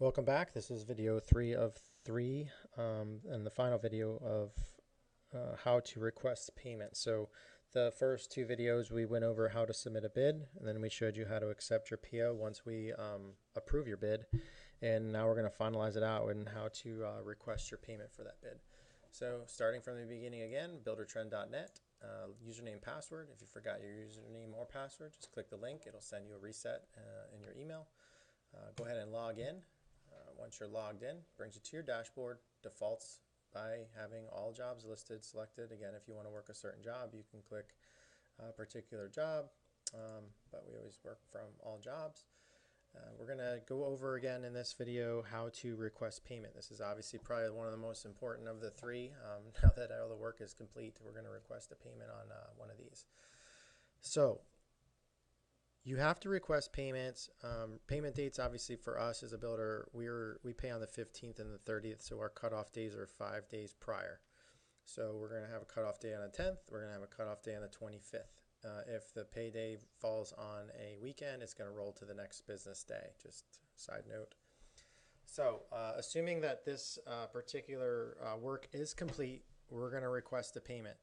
Welcome back. This is video 3 of 3 and the final video of how to request payment. So the first two videos we went over how to submit a bid, and then we showed you how to accept your PO once we approve your bid. And now we're going to finalize it out and how to request your payment for that bid. So starting from the beginning again, buildertrend.net, username, password. If you forgot your username or password, just click the link. It'll send you a reset in your email. Go ahead and log in. Once you're logged in, brings you to your dashboard. Defaults by having all jobs listed, selected. Again, if you want to work a certain job, you can click a particular job, but we always work from all jobs. We're going to go over again in this video how to request payment. This is obviously probably one of the most important of the three. Now that all the work is complete, we're going to request a payment on one of these. So you have to request payments. Payment dates, obviously, for us as a builder, we pay on the 15th and the 30th, so our cutoff days are 5 days prior. So we're going to have a cutoff day on the 10th. We're going to have a cutoff day on the 25th. If the payday falls on a weekend, it's going to roll to the next business day. Just side note. So assuming that this particular work is complete, we're going to request a payment.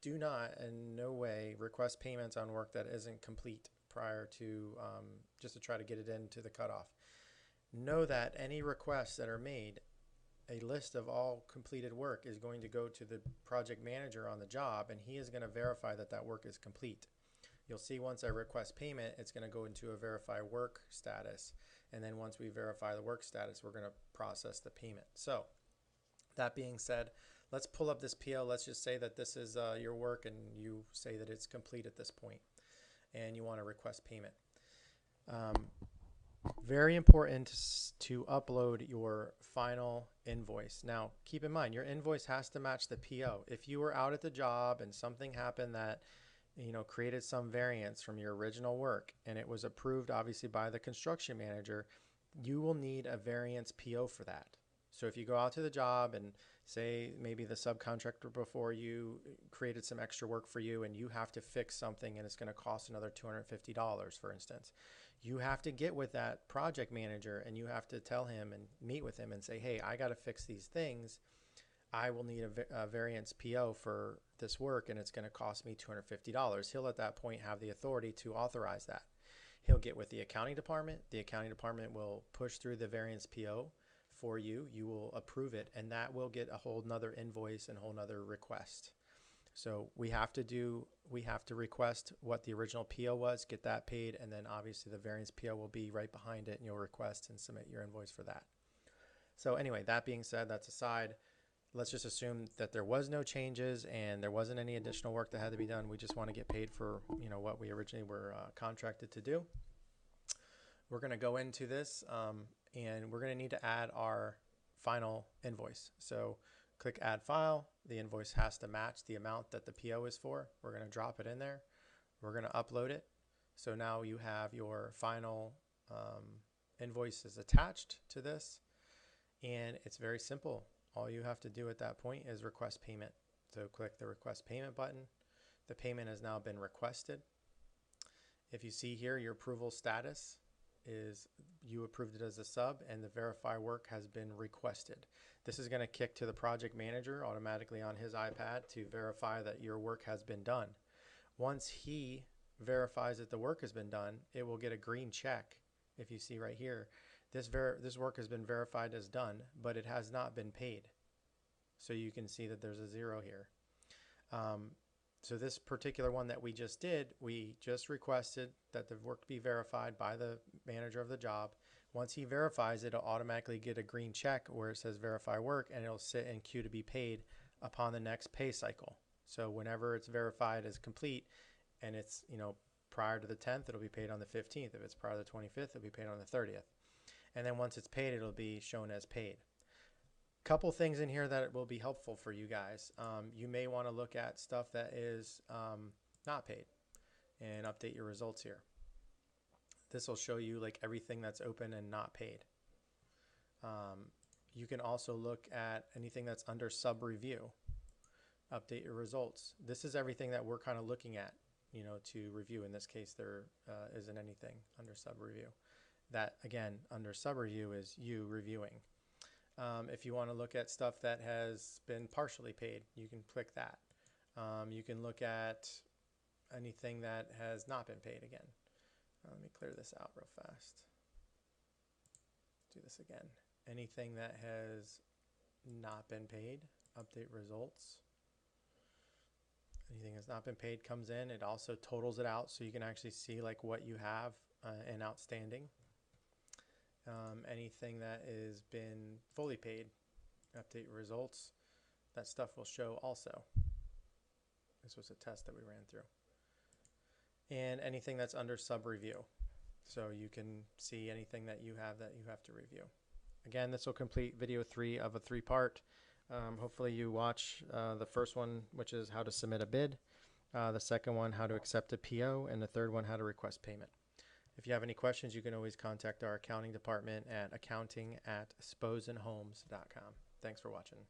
Do not, in no way, request payments on work that isn't complete prior to, just to try to get it into the cutoff. Know that any requests that are made, a list of all completed work is going to go to the project manager on the job, and he is going to verify that that work is complete. You'll see once I request payment, it's going to go into a verify work status, and then once we verify the work status, we're going to process the payment. So that being said, let's pull up this PO. Let's just say that this is your work and you say that it's complete at this point and you want to request payment. Very important to upload your final invoice. Now, keep in mind, your invoice has to match the PO. If you were out at the job and something happened that created some variance from your original work and it was approved obviously by the construction manager, you will need a variance PO for that. So if you go out to the job and say maybe the subcontractor before you created some extra work for you and you have to fix something and it's going to cost another $250, for instance, you have to get with that project manager and you have to tell him and meet with him and say, hey, I got to fix these things. I will need a variance PO for this work and it's going to cost me $250. He'll at that point have the authority to authorize that. He'll get with the accounting department. The accounting department will push through the variance PO for you. You will approve it, and that will get a whole nother invoice and a whole nother request. So we have to request what the original PO was, get that paid, and then obviously the variance PO will be right behind it, and you'll request and submit your invoice for that. So anyway, that being said, that's aside. Let's just assume that there was no changes and there wasn't any additional work that had to be done. We just want to get paid for what we originally were contracted to do. We're going to go into this and we're going to need to add our final invoice. So click add file. The invoice has to match the amount that the PO is for. We're going to drop it in there. We're going to upload it. So now you have your final invoices attached to this, and it's very simple. All you have to do at that point is request payment. So click the request payment button. The payment has now been requested. If you see here, your approval status is you approved it as a sub and the verify work has been requested. This is going to kick to the project manager automatically on his iPad to verify that your work has been done. Once he verifies that the work has been done, it will get a green check. If you see right here, this work has been verified as done, but it has not been paid. So you can see that there's a 0 here. So this particular one that we just did, we just requested that the work be verified by the manager of the job. Once he verifies it, it'll automatically get a green check where it says verify work, and it'll sit in queue to be paid upon the next pay cycle. So whenever it's verified as complete and it's prior to the 10th, it'll be paid on the 15th. If it's prior to the 25th, it'll be paid on the 30th. And then once it's paid, it'll be shown as paid. Couple things in here that will be helpful for you guys. You may want to look at stuff that is not paid and update your results here. This will show you like everything that's open and not paid. You can also look at anything that's under sub review. Update your results. This is everything that we're kind of looking at, to review. In this case, there isn't anything under sub review. that again, under sub review is you reviewing. If you want to look at stuff that has been partially paid, you can click that. You can look at anything that has not been paid again. Let me clear this out real fast. Do this again. Anything that has not been paid, update results. Anything that's not been paid comes in. It also totals it out so you can actually see like what you have in outstanding. Anything that has been fully paid, update results. That stuff will show also. This was a test that we ran through. And anything that's under sub review. So you can see anything that you have to review. Again, this will complete video 3 of a 3-part. Hopefully you watch the first one, which is how to submit a bid, the second one, how to accept a PO, and the third one, how to request payment. If you have any questions, you can always contact our accounting department at accounting@sposenhomes.com. Thanks for watching.